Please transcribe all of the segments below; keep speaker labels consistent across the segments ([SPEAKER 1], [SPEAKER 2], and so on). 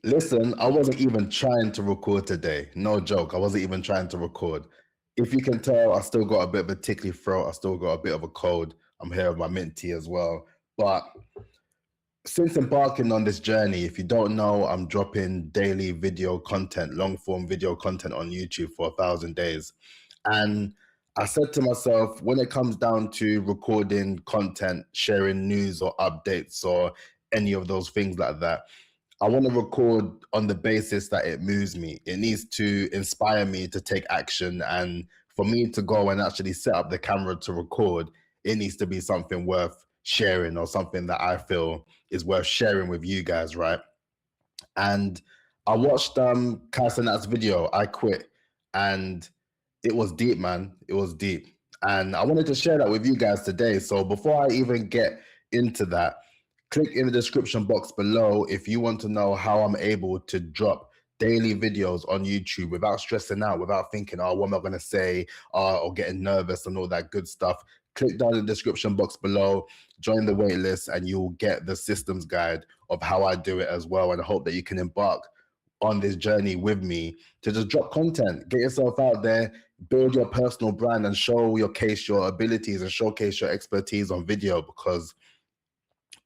[SPEAKER 1] Listen, I wasn't even trying to record today. No joke. I wasn't even trying to record. If you can tell, I still got a bit of a tickly throat. I still got a bit of a cold. I'm here with my mint tea as well. But since embarking on this journey, if you don't know, I'm dropping daily video content, long form video content on YouTube for 1,000 days. And I said to myself, when it comes down to recording content, sharing news or updates or any of those things like that, I want to record on the basis that it moves me. It needs to inspire me to take action. And for me to go and actually set up the camera to record, it needs to be something worth sharing or something that I feel is worth sharing with you guys, right? And I watched Cenat's video, I Quit, and it was deep, man. It was deep. And I wanted to share that with you guys today. So before I even get into that, click in the description box below if you want to know how I'm able to drop daily videos on YouTube without stressing out, without thinking, oh, what am I going to say, or getting nervous and all that good stuff. Click down in the description box below, join the waitlist, and you'll get the systems guide of how I do it as well. And I hope that you can embark on this journey with me to just drop content, get yourself out there, build your personal brand, and showcase your abilities and showcase your expertise on video. Because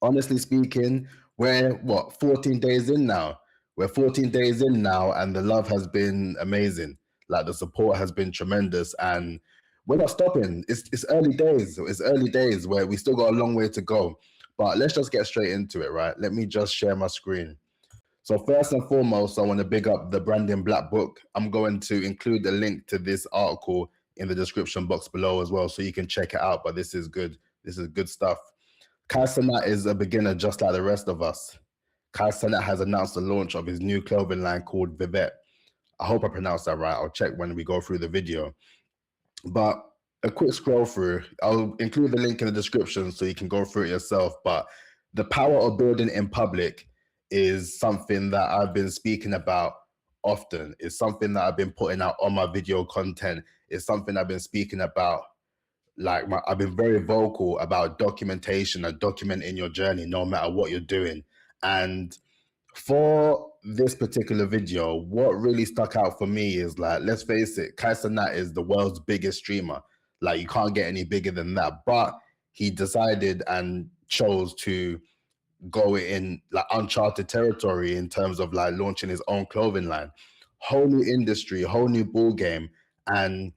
[SPEAKER 1] honestly speaking, we're 14 days in now. We're 14 days in now, and the love has been amazing. Like, the support has been tremendous, and we're not stopping. It's early days. It's early days where we still got a long way to go. But let's just get straight into it, right? Let me just share my screen. So first and foremost, I want to big up the Branding Blackbook. I'm going to include the link to this article in the description box below as well, so you can check it out. But this is good. This is good stuff. Cenat is a beginner just like the rest of us. Cenat has announced the launch of his new clothing line called Vivet. I hope I pronounced that right. I'll check when we go through the video. But a quick scroll through. I'll include the link in the description so you can go through it yourself. But the power of building in public is something that I've been speaking about often. It's something that I've been putting out on my video content. It's something I've been speaking about. Like, I've been very vocal about documentation and documenting your journey no matter what you're doing. And for this particular video, what really stuck out for me is, like, let's face it, Cenat is the world's biggest streamer. Like, you can't get any bigger than that. But he decided and chose to go in like uncharted territory in terms of like launching his own clothing line. Whole new industry, whole new ball game. And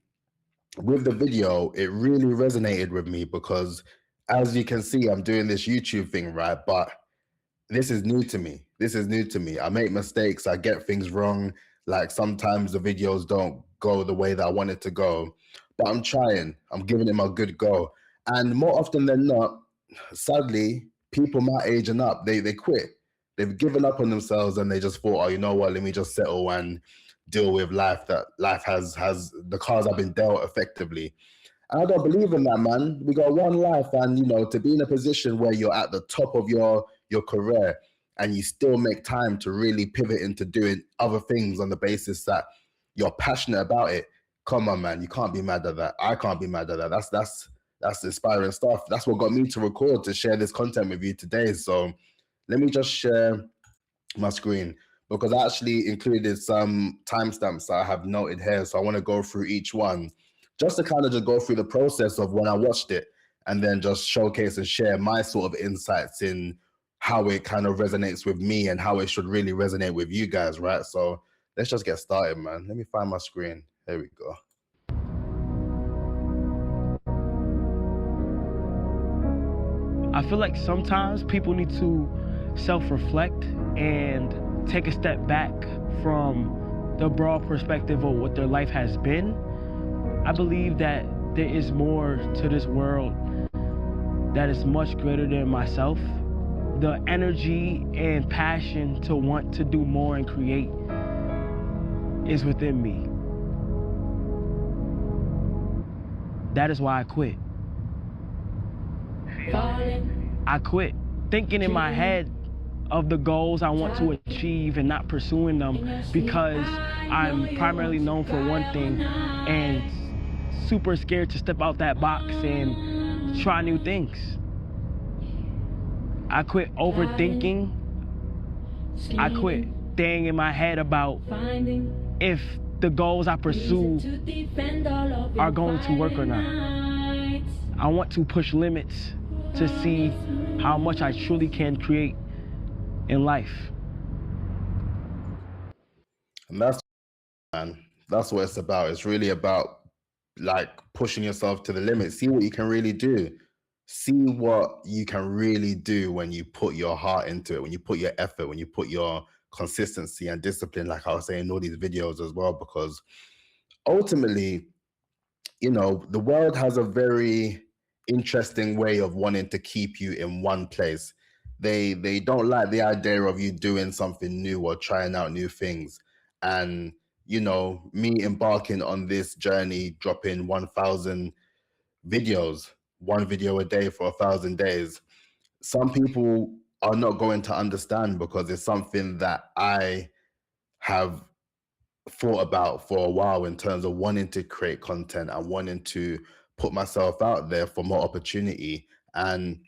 [SPEAKER 1] with the video, it really resonated with me because, as you can see, I'm doing this YouTube thing, right? But this is new to me. This is new to me. I make mistakes. I get things wrong. Like, sometimes the videos don't go the way that I want it to go. But I'm trying. I'm giving it my good go. And more often than not, sadly, people my age and up, they quit. They've given up on themselves and they just thought, oh, you know what, let me just settle and deal with life. That life has the cards I've been dealt effectively. And I don't believe in that, man. We got one life, and you know, to be in a position where you're at the top of your career and you still make time to really pivot into doing other things on the basis that you're passionate about it. Come on, man. You can't be mad at that. I can't be mad at that. That's inspiring stuff. That's what got me to record, to share this content with you today. So let me just share my screen, because I actually included some timestamps that I have noted here. So I want to go through each one just to kind of just go through the process of when I watched it, and then just showcase and share my sort of insights in how it kind of resonates with me and how it should really resonate with you guys, right? So let's just get started, man. Let me find my screen. There we go.
[SPEAKER 2] I feel like sometimes people need to self-reflect and take a step back from the broad perspective of what their life has been. I believe that there is more to this world that is much greater than myself. The energy and passion to want to do more and create is within me. That is why I quit. I quit thinking in my head of the goals I want to achieve and not pursuing them because I'm primarily known for one thing and super scared to step out that box and try new things. I quit overthinking. I quit thing in my head about if the goals I pursue are going to work or not. I want to push limits to see how much I truly can create in life.
[SPEAKER 1] And that's, man, that's what it's about. It's really about like pushing yourself to the limit. See what you can really do. See what you can really do when you put your heart into it, when you put your effort, when you put your consistency and discipline, like I was saying in all these videos as well, because ultimately, you know, the world has a very interesting way of wanting to keep you in one place. They don't like the idea of you doing something new or trying out new things. And you know, me embarking on this journey, dropping 1,000 videos, one video a day for 1,000 days, some people are not going to understand because it's something that I have thought about for a while in terms of wanting to create content and wanting to put myself out there for more opportunity. And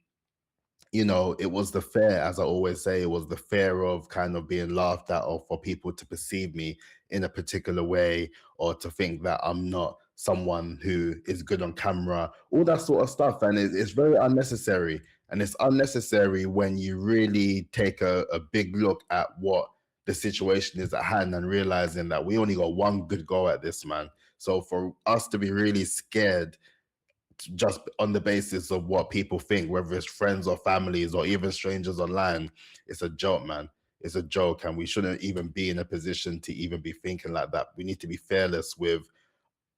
[SPEAKER 1] you know, it was the fear, as I always say, it was the fear of kind of being laughed at or for people to perceive me in a particular way or to think that I'm not someone who is good on camera, all that sort of stuff. And it's very unnecessary. And it's unnecessary when you really take a big look at what the situation is at hand and realizing that we only got one good go at this, man. So for us to be really scared just on the basis of what people think, whether it's friends or families or even strangers online, it's a joke, man. It's a joke, and we shouldn't even be in a position to even be thinking like that. We need to be fearless with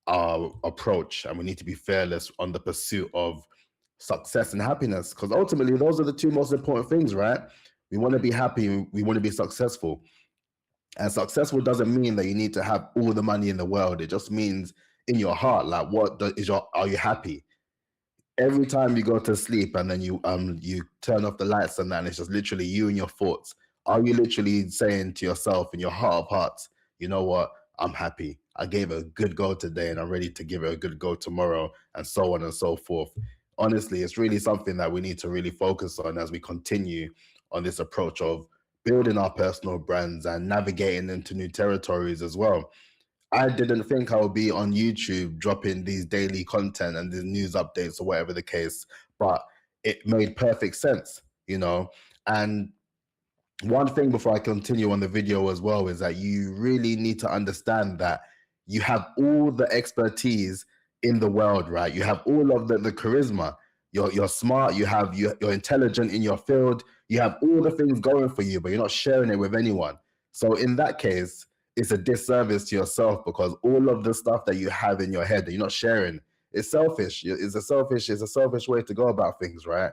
[SPEAKER 1] our approach, and we need to be fearless on the pursuit of success and happiness, because ultimately those are the two most important things, right? We want to be happy, we want to be successful. And successful doesn't mean that you need to have all the money in the world. It just means in your heart, like are you happy? Every time you go to sleep and then you turn off the lights and that, and it's just literally you and your thoughts. Are you literally saying to yourself in your heart of hearts, you know what, I'm happy. I gave it a good go today and I'm ready to give it a good go tomorrow, and so on and so forth. Honestly, it's really something that we need to really focus on as we continue on this approach of building our personal brands and navigating into new territories as well. I didn't think I would be on YouTube dropping these daily content and these news updates or whatever the case, but it made perfect sense, you know. And one thing before I continue on the video as well is that you really need to understand that you have all the expertise in the world, right? You have all of the charisma. You're smart, you're intelligent in your field, you have all the things going for you, but you're not sharing it with anyone. So in that case, it's a disservice to yourself, because all of the stuff that you have in your head that you're not sharing, it's selfish. It's a selfish way to go about things, right?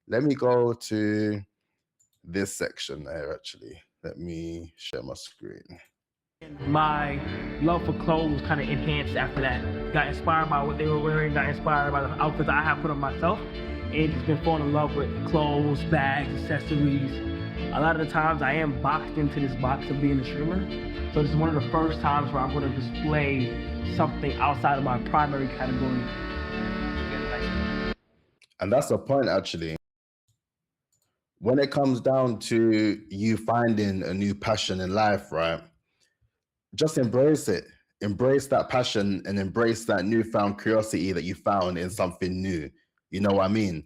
[SPEAKER 1] Let me go to this section here, actually. Let me share my screen.
[SPEAKER 2] My love for clothes kind of enhanced after that. Got inspired by what they were wearing, got inspired by the outfits I have put on myself, and just been falling in love with clothes, bags, accessories. A lot of the times I am boxed into this box of being a streamer. So this is one of the first times where I'm going to display something outside of my primary category.
[SPEAKER 1] And that's the point, actually. When it comes down to you finding a new passion in life, right? Just embrace it. Embrace that passion and embrace that newfound curiosity that you found in something new. You know what I mean?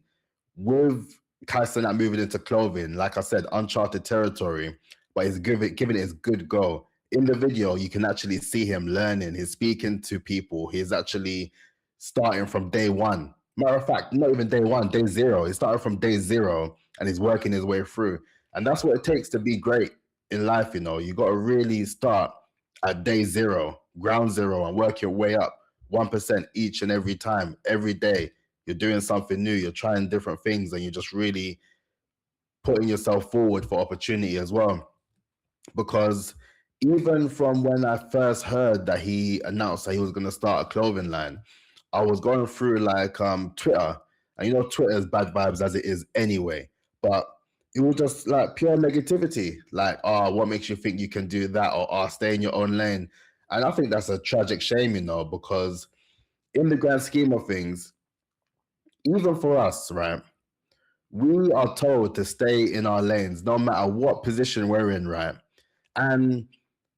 [SPEAKER 1] With Cenat moving into clothing, like I said, uncharted territory, but he's giving it his good go. In the video, you can actually see him learning. He's speaking to people. He's actually starting from day one. Matter of fact, not even day one, day zero. He started from day zero and he's working his way through. And that's what it takes to be great in life. You know, you got to really start at day zero, ground zero, and work your way up 1% each and every time, every day. You're doing something new, you're trying different things, and you're just really putting yourself forward for opportunity as well. Because even from when I first heard that he announced that he was going to start a clothing line, I was going through like Twitter, and you know, Twitter is bad vibes as it is anyway, but it was just like pure negativity, like, oh, what makes you think you can do that, or oh, stay in your own lane. And I think that's a tragic shame, you know, because in the grand scheme of things, even for us, right, we are told to stay in our lanes no matter what position we're in, right? And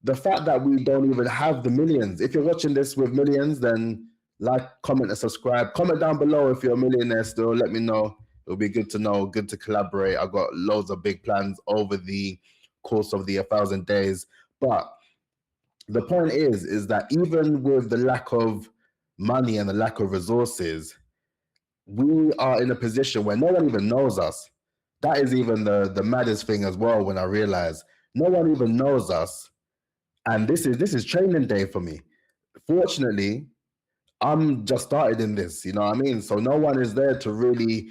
[SPEAKER 1] the fact that we don't even have the millions. If you're watching this with millions, then like, comment, and subscribe. Comment down below if you're a millionaire still. Let me know. It'll be good to know, good to collaborate. I've got loads of big plans over the course of the 1,000 days. But the point is that even with the lack of money and the lack of resources, we are in a position where no one even knows us. That is even the maddest thing as well. When I realize no one even knows us, and this is training day for me. Fortunately, I'm just started in this, you know what I mean? So no one is there to really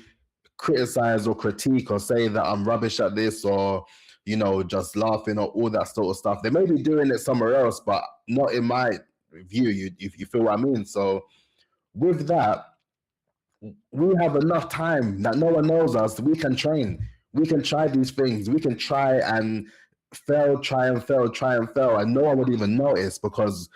[SPEAKER 1] criticize or critique or say that I'm rubbish at this, or, you know, just laughing or all that sort of stuff. They may be doing it somewhere else, but not in my view. You feel what I mean? So with that, we have enough time that no one knows us. We can train. We can try these things. We can try and fail, try and fail, try and fail, and no one would even notice because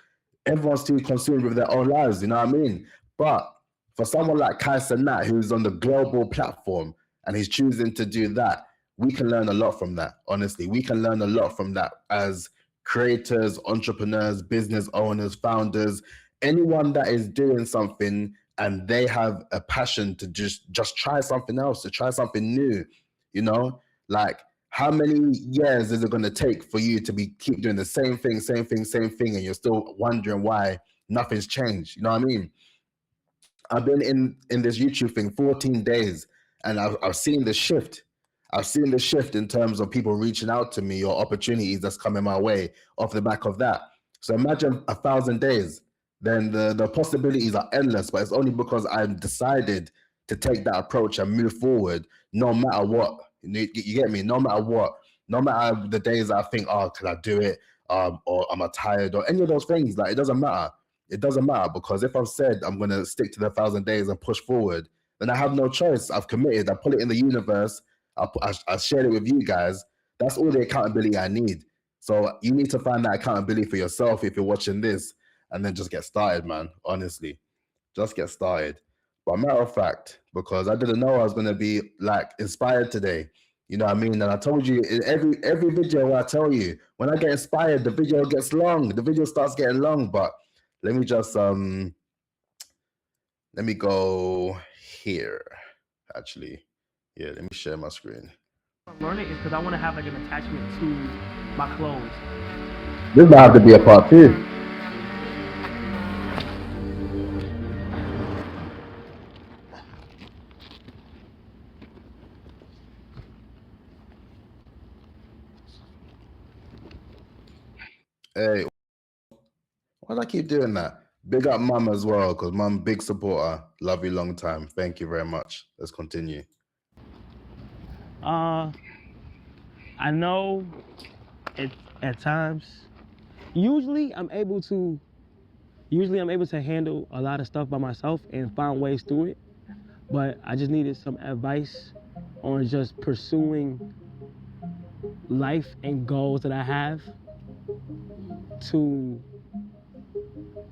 [SPEAKER 1] everyone's too consumed with their own lives. You know what I mean? But for someone like Cenat, who's on the global platform and he's choosing to do that, we can learn a lot from that. Honestly, we can learn a lot from that as creators, entrepreneurs, business owners, founders, anyone that is doing something and they have a passion to just try something else, to try something new, you know, like how many years is it going to take for you to keep doing the same thing, and you're still wondering why nothing's changed? You know what I mean? I've been in this YouTube thing 14 days, and I've seen the shift. I've seen the shift in terms of people reaching out to me or opportunities that's coming my way off the back of that. So imagine 1,000 days, then the possibilities are endless, but it's only because I've decided to take that approach and move forward no matter what. You get me? No matter what, no matter the days I think, oh, can I do it? Or am I tired? Or any of those things, like, it doesn't matter. It doesn't matter, because if I've said I'm going to stick to the 1,000 days and push forward, then I have no choice. I've committed. I put it in the universe. I shared it with you guys. That's all the accountability I need. So you need to find that accountability for yourself if you're watching this, and then just get started, man. Honestly, just get started. But matter of fact, because I didn't know I was going to be like inspired today. You know what I mean? And I told you in every video where I tell you, when I get inspired, the video gets long. The video starts getting long. But let me just let me go here. Actually, yeah, let me share my screen.
[SPEAKER 2] I'm learning is because I want to have like an attachment to my clothes.
[SPEAKER 1] This might have to be a part 2. Hey, why do I keep doing that? Big up mum as well, because mum, big supporter. Love you long time. Thank you very much. Let's continue.
[SPEAKER 2] I know at times, usually I'm able to handle a lot of stuff by myself and find ways through it. But I just needed some advice on just pursuing life and goals that I have, to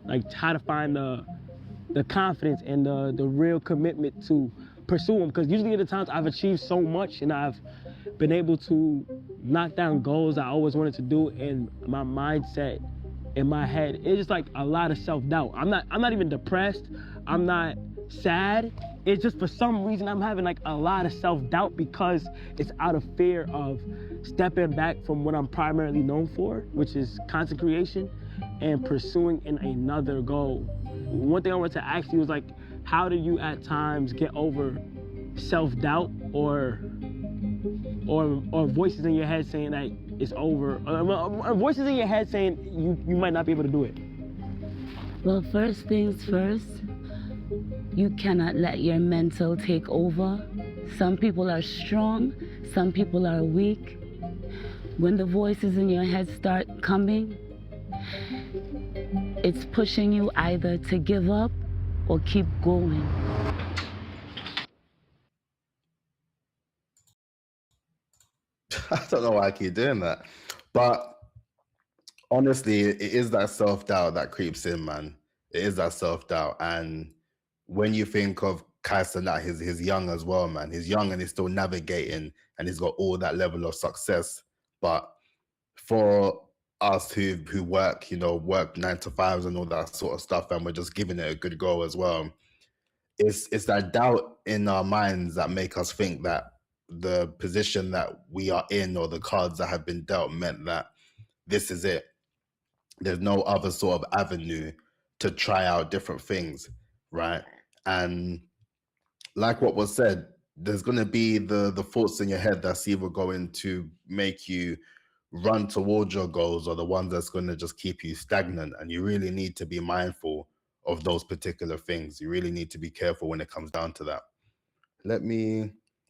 [SPEAKER 2] like how to find the confidence and the real commitment to pursue them. Because usually at the times I've achieved so much and I've been able to knock down goals I always wanted to do, and my mindset in my head, it's just like a lot of self-doubt. I'm not even depressed. I'm not sad. It's just for some reason I'm having like a lot of self-doubt because it's out of fear of stepping back from what I'm primarily known for, which is content creation, and pursuing in another goal. One thing I wanted to ask you is like, how do you at times get over self-doubt or voices in your head saying that it's over, or voices in your head saying you might not be able to do it?
[SPEAKER 3] Well, first things first, you cannot let your mental take over. Some people are strong, some people are weak. When the voices in your head start coming, it's pushing you either to give up or keep going.
[SPEAKER 1] I don't know why I keep doing that, but honestly, it is that self-doubt that creeps in, man. It is that self-doubt. And when you think of Cenat, he's young as well, man. He's young and he's still navigating, and he's got all that level of success. But for us who work, work 9 to 5s and all that sort of stuff, and we're just giving it a good go as well. It's that doubt in our minds that make us think that the position that we are in or the cards that have been dealt meant that this is it. There's no other sort of avenue to try out different things, right? And like what was said, there's going to be the thoughts in your head that's either going to make you run towards your goals or the ones that's going to just keep you stagnant. And you really need to be mindful of those particular things. You really need to be careful when it comes down to that.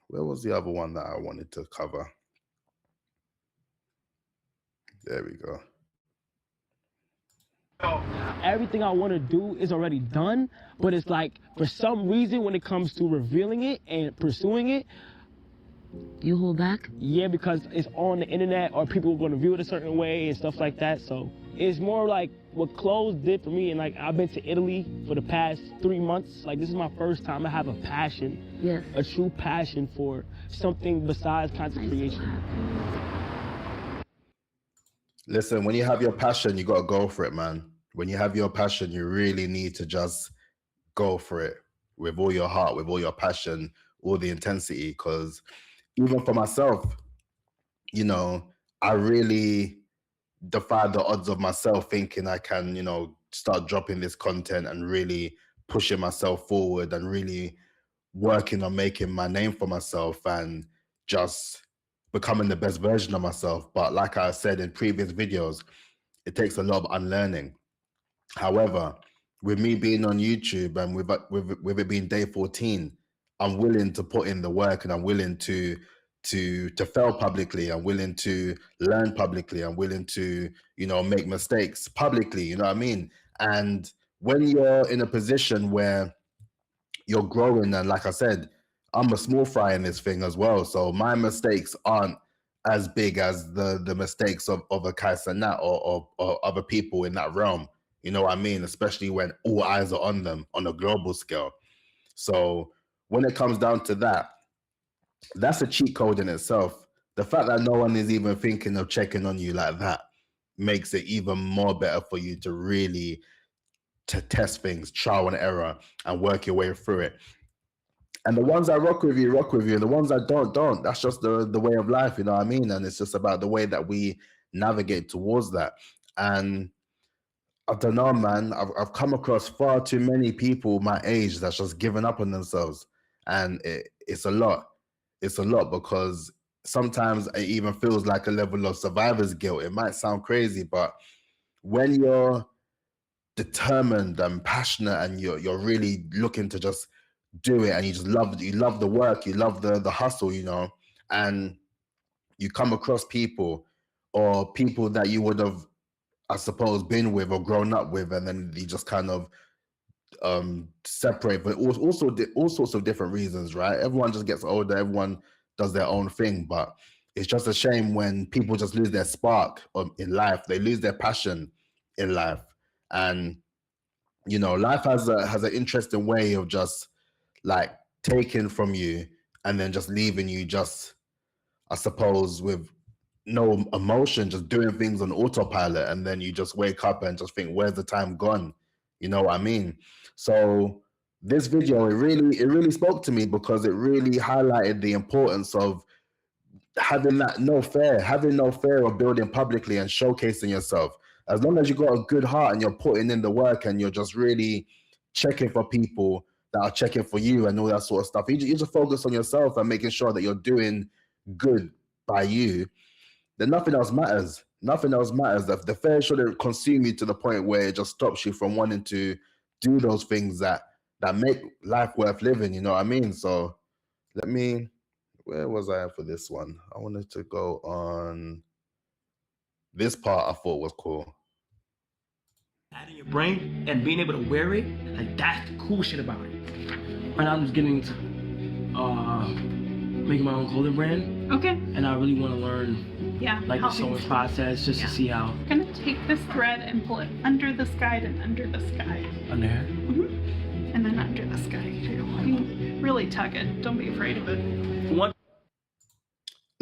[SPEAKER 1] Where was the other one that I wanted to cover? There we go.
[SPEAKER 2] Everything I want to do is already done, but it's like, for some reason, when it comes to revealing it and pursuing it,
[SPEAKER 3] you hold back?
[SPEAKER 2] Yeah, because it's on the internet or people are going to view it a certain way and stuff like that. So it's more like what clothes did for me. And like, I've been to Italy for the past 3 months. Like, this is my first time I have a passion,
[SPEAKER 3] yes,
[SPEAKER 2] a true passion for something besides content creation.
[SPEAKER 1] Listen, when you have your passion, you got to go for it, man. When you have your passion, you really need to just go for it with all your heart, with all your passion, all the intensity. Because even for myself, I really defy the odds of myself thinking I can, start dropping this content and really pushing myself forward and really working on making my name for myself and just becoming the best version of myself. But like I said in previous videos, it takes a lot of unlearning. However, with me being on YouTube and with it being day 14, I'm willing to put in the work and I'm willing to fail publicly. I'm willing to learn publicly. I'm willing to, make mistakes publicly, you know what I mean? And when you're in a position where you're growing, and like I said, I'm a small fry in this thing as well. So my mistakes aren't as big as the mistakes of a Cenat or other people in that realm. You know what I mean? Especially when all eyes are on them on a global scale. So when it comes down to that, that's a cheat code in itself. The fact that no one is even thinking of checking on you like that makes it even more better for you to really test things, trial and error, and work your way through it. And the ones that rock with you, and the ones that don't. That's just the way of life, you know what I mean? And it's just about the way that we navigate towards that. And I don't know, man, I've come across far too many people my age that's just given up on themselves. And it's a lot. It's a lot, because sometimes it even feels like a level of survivor's guilt. It might sound crazy, but when you're determined and passionate and you're really looking to just do it, and you love the work, you love the hustle, and you come across people or people that you would have, I suppose, been with or grown up with, and then you just kind of separate, but also all sorts of different reasons, right? Everyone just gets older, everyone does their own thing, but it's just a shame when people just lose their spark in life, they lose their passion in life. And life has an interesting way of just like taking from you and then just leaving you just, I suppose, with no emotion, just doing things on autopilot, and then you just wake up and just think, where's the time gone? You know what I mean? So this video, it really spoke to me, because it really highlighted the importance of having no fear of building publicly and showcasing yourself. As long as you got a good heart and you're putting in the work and you're just really checking for people that are checking for you and all that sort of stuff, you just focus on yourself and making sure that you're doing good by you, then nothing else matters. Nothing else matters. The fear shouldn't consume you to the point where it just stops you from wanting to do those things that make life worth living, you know what I mean? So where was I for this one? I wanted to go on this part. I thought was cool.
[SPEAKER 2] Adding your brain and being able to wear it, like, that's the cool shit about it. Right now I'm just getting into making my own clothing brand.
[SPEAKER 4] Okay.
[SPEAKER 2] And I really want to learn the sewing process just to see how.
[SPEAKER 4] I'm gonna take this thread and pull it under this guide and under this guide.
[SPEAKER 2] Under here?
[SPEAKER 4] Mm-hmm. And then under this guide too. I mean, really tug it. Don't be afraid of it.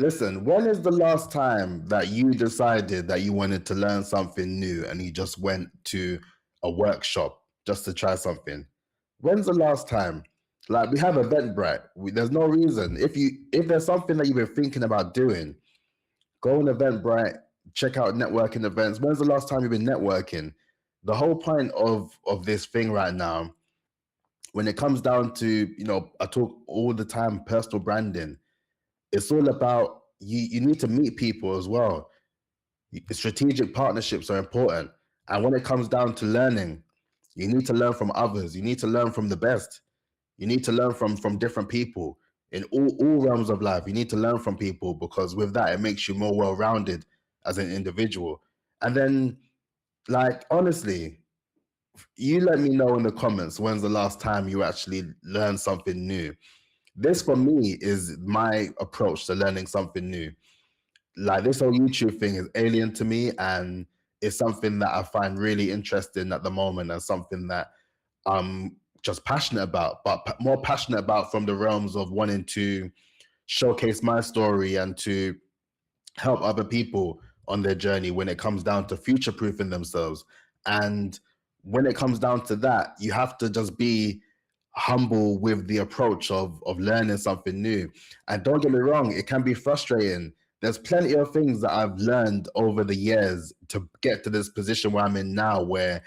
[SPEAKER 1] Listen, when is the last time that you decided that you wanted to learn something new and you just went to a workshop just to try something? When's the last time? Like, we have Eventbrite. There's no reason. If there's something that you've been thinking about doing, go on Eventbrite, check out networking events. When's the last time you've been networking? The whole point of this thing right now, when it comes down to, you know, I talk all the time, personal branding, it's all about you need to meet people as well. Strategic partnerships are important. And when it comes down to learning, you need to learn from others. You need to learn from the best. You need to learn from different people in all realms of life. You need to learn from people, because with that, it makes you more well-rounded as an individual. And then, like, honestly, you let me know in the comments, when's the last time you actually learned something new? This, for me, is my approach to learning something new. Like, this whole YouTube thing is alien to me, and it's something that I find really interesting at the moment, and something that I'm just passionate about, but more passionate about from the realms of wanting to showcase my story and to help other people on their journey when it comes down to future-proofing themselves. And when it comes down to that, you have to just be humble with the approach of learning something new. And don't get me wrong, it can be frustrating. There's plenty of things that I've learned over the years to get to this position where I'm in now, where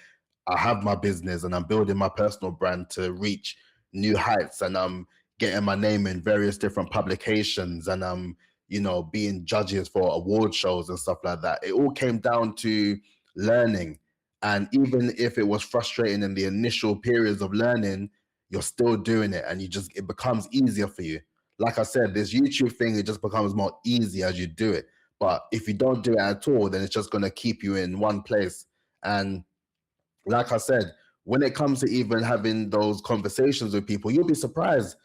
[SPEAKER 1] I have my business and I'm building my personal brand to reach new heights, and I'm getting my name in various different publications, and I'm, you know, being judges for award shows and stuff like that. It all came down to learning. And even if it was frustrating in the initial periods of learning, you're still doing it, and it becomes easier for you. Like I said, this YouTube thing, it just becomes more easy as you do it. But if you don't do it at all, then it's just going to keep you in one place. And like I said, when it comes to even having those conversations with people, you'll be surprised.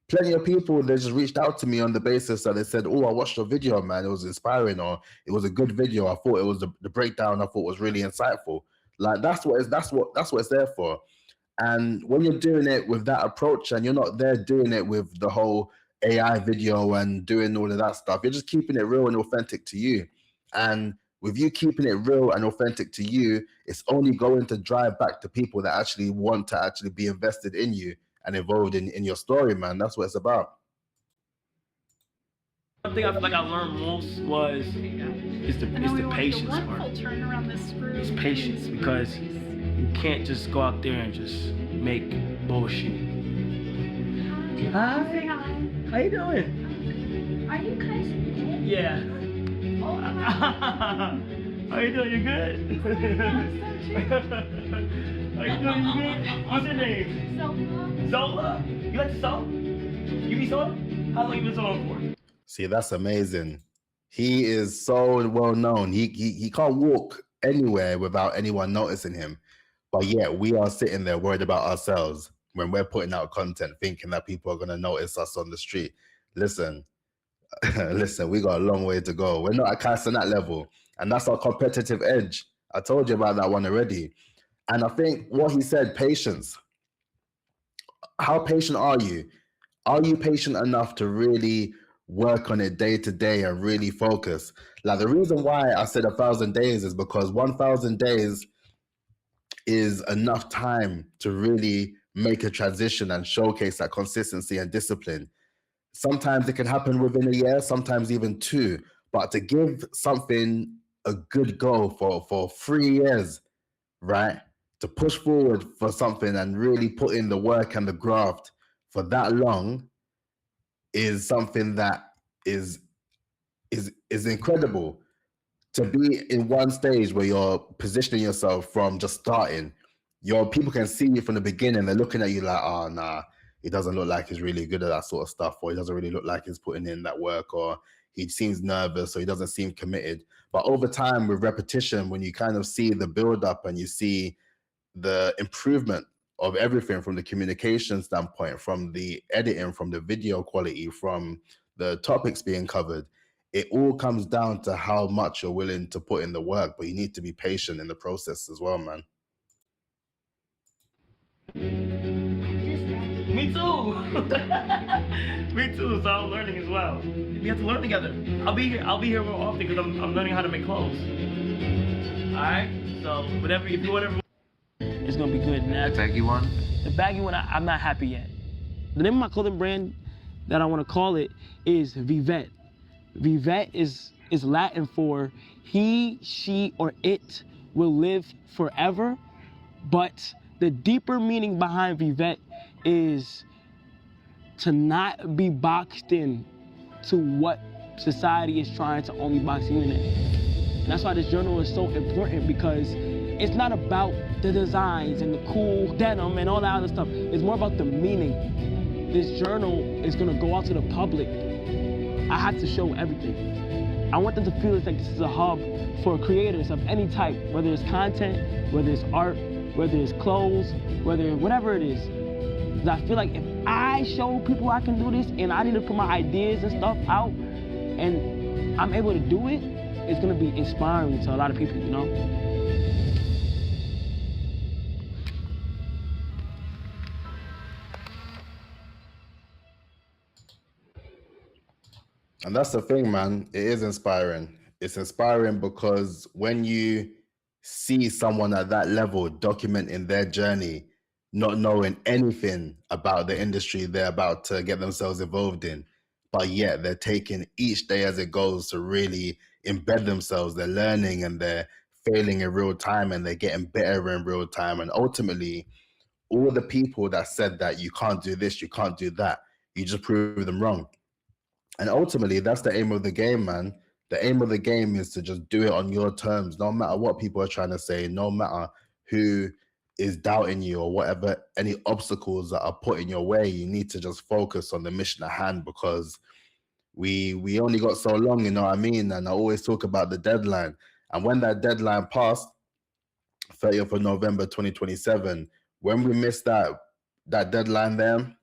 [SPEAKER 1] Plenty of people, they just reached out to me on the basis that they said, oh, I watched your video, man, it was inspiring, or it was a good video. I thought it was the breakdown I thought was really insightful. Like, that's what it's there for. And when you're doing it with that approach, and you're not there doing it with the whole AI video and doing all of that stuff, you're just keeping it real and authentic to you. And with you keeping it real and authentic to you, it's only going to drive back to people that actually want to actually be invested in you and involved in your story, man. That's what it's about.
[SPEAKER 2] One thing I feel like I learned most was the patience part.
[SPEAKER 4] Turn around this screw.
[SPEAKER 2] It's patience, because you can't just go out there and just make bullshit. Hi.
[SPEAKER 4] Say hi.
[SPEAKER 2] How you doing?
[SPEAKER 4] Are you cussing?
[SPEAKER 2] Yeah.
[SPEAKER 4] Oh
[SPEAKER 2] How you doing? You good? How you doing? You good? What's your name? Zola. You like to sew? You be sewing? How long you been sewing for?
[SPEAKER 1] See, that's amazing. He is so well known. He can't walk anywhere without anyone noticing him. But yet we are sitting there worried about ourselves when we're putting out content, thinking that people are going to notice us on the street. Listen, listen, we got a long way to go. We're not at Cenat level, and that's our competitive edge. I told you about that one already. And I think what he said, patience. How patient are you? Are you patient enough to really work on it day to day and really focus? Like, the reason why I said 1,000 days is because 1,000 days is enough time to really make a transition and showcase that consistency and discipline. Sometimes it can happen within a year, sometimes even 2, but to give something a good go for 3 years, right? To push forward for something and really put in the work and the graft for that long is something that is incredible. To be in one stage where you're positioning yourself from just starting, people can see you from the beginning. They're looking at you like, oh, nah, he doesn't look like he's really good at that sort of stuff, or he doesn't really look like he's putting in that work, or he seems nervous, or he doesn't seem committed. But over time, with repetition, when you kind of see the build up and you see the improvement of everything, from the communication standpoint, from the editing, from the video quality, from the topics being covered, it all comes down to how much you're willing to put in the work. But you need to be patient in the process as well, man.
[SPEAKER 2] Me Me too. Me too. So I'm learning as well. We have to learn together. I'll be here more often because I'm learning how to make clothes. All right. So whatever, if you whatever, it's gonna be good. Now,
[SPEAKER 5] The baggy one?
[SPEAKER 2] the baggy one, I'm not happy yet. The name of my clothing brand that I want to call it is Vivet. Vivet is Latin for he, she, or it will live forever. But the deeper meaning behind Vivet is to not be boxed in to what society is trying to only box you in. And that's why this journal is so important, because it's not about the designs and the cool denim and all that other stuff. It's more about the meaning. This journal is gonna go out to the public. I have to show everything. I want them to feel like this is a hub for creators of any type, whether it's content, whether it's art, whether it's clothes, whatever it is. Because I feel like if I show people I can do this and I need to put my ideas and stuff out and I'm able to do it, it's gonna be inspiring to a lot of people, you know?
[SPEAKER 1] And that's the thing, man. It is inspiring. It's inspiring because when you see someone at that level documenting their journey, not knowing anything about the industry they're about to get themselves involved in, but yet they're taking each day as it goes to really embed themselves. They're learning and they're failing in real time and they're getting better in real time. And ultimately, all the people that said that you can't do this, you can't do that, you just prove them wrong. And ultimately, that's the aim of the game, man. The aim of the game is to just do it on your terms, no matter what people are trying to say, no matter who is doubting you or whatever, any obstacles that are put in your way. You need to just focus on the mission at hand, because we only got so long, you know what I mean? And I always talk about the deadline. And when that deadline passed, 30th of November 2027, when we miss that deadline there,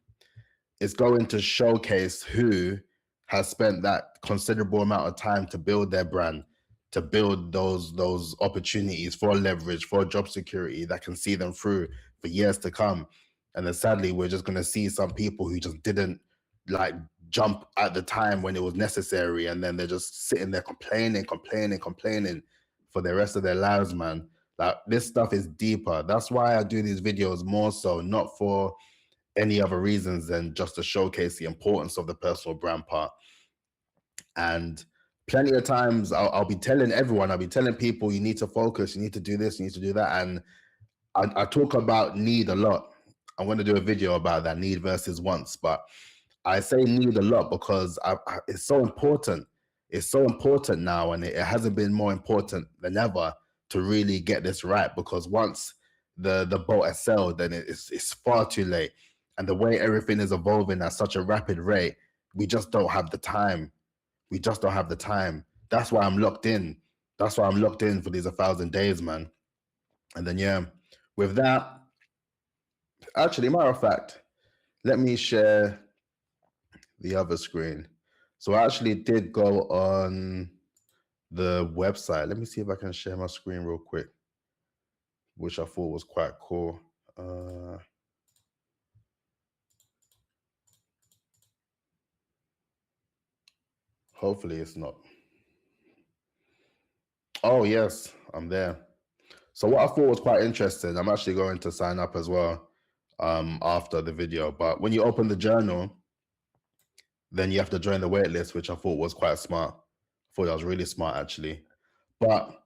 [SPEAKER 1] it's going to showcase who has spent that considerable amount of time to build their brand, to build those opportunities for leverage, for job security that can see them through for years to come. And then sadly, we're just going to see some people who just didn't like jump at the time when it was necessary, and then they're just sitting there complaining for the rest of their lives, man. Like, this stuff is deeper. That's why I do these videos more so, not for any other reasons than just to showcase the importance of the personal brand part. And plenty of times I'll be telling everyone, I'll be telling people, you need to focus, you need to do this, you need to do that. And I talk about need a lot. I'm going to do a video about that, need versus wants. But I say need a lot because it's so important. It's so important now, and it hasn't been more important than ever to really get this right, because once the boat has sailed, then it's far too late. And the way everything is evolving at such a rapid rate, we just don't have the time. We just don't have the time. That's why I'm locked in. That's why I'm locked in for these 1,000 days, man. And then, yeah, with that, actually, matter of fact, let me share the other screen. So I actually did go on the website. Let me see if I can share my screen real quick, which I thought was quite cool. Hopefully it's not. Oh, yes, I'm there. So what I thought was quite interesting, I'm actually going to sign up as well after the video. But when you open the journal, then you have to join the wait list, which I thought was quite smart. I thought that was really smart, actually. But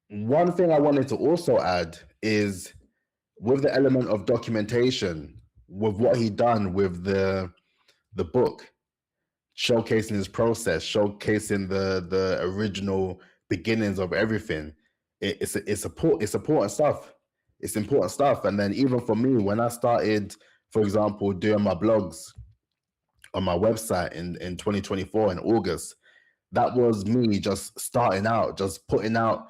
[SPEAKER 1] one thing I wanted to also add is with the element of documentation, with what he done with the book, showcasing his process, showcasing the original beginnings of everything. It's important stuff. It's important stuff. And then even for me, when I started, for example, doing my blogs on my website in 2024 in August, that was me just starting out, just putting out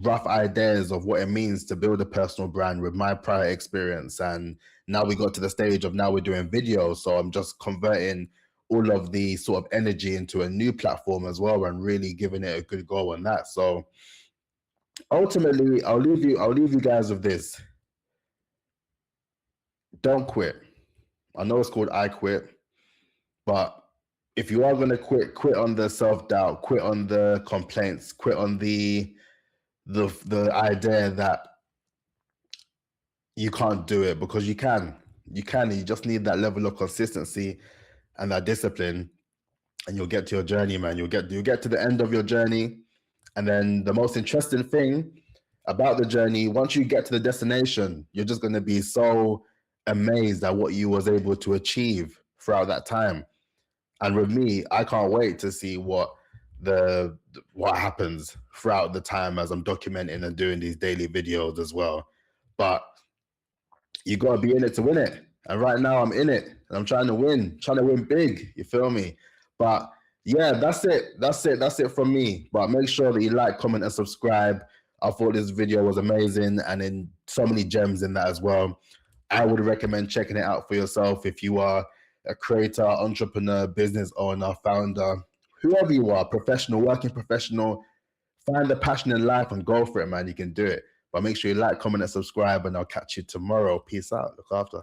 [SPEAKER 1] rough ideas of what it means to build a personal brand with my prior experience. And now we got to the stage of now we're doing video. So I'm just converting all of the sort of energy into a new platform as well, and really giving it a good go on that. So ultimately, I'll leave you guys with this. Don't quit. I know it's called I Quit, but if you are going to quit on the self-doubt, quit on the complaints, quit on the idea that you can't do it, because you can. You just need that level of consistency and that discipline, and you'll get to your journey, man. You'll get to the end of your journey. And then the most interesting thing about the journey, once you get to the destination, you're just going to be so amazed at what you was able to achieve throughout that time. And with me, I can't wait to see what happens throughout the time as I'm documenting and doing these daily videos as well. But you got to be in it to win it. And right now I'm in it and I'm trying to win big. You feel me? But yeah, that's it from me. But make sure that you like, comment, and subscribe. I thought this video was amazing, and then so many gems in that as well. I would recommend checking it out for yourself if you are a creator, entrepreneur, business owner, founder, whoever you are, professional, working professional. Find the passion in life and go for it, man. You can do it. But make sure you like, comment, and subscribe, and I'll catch you tomorrow. Peace out. Look after.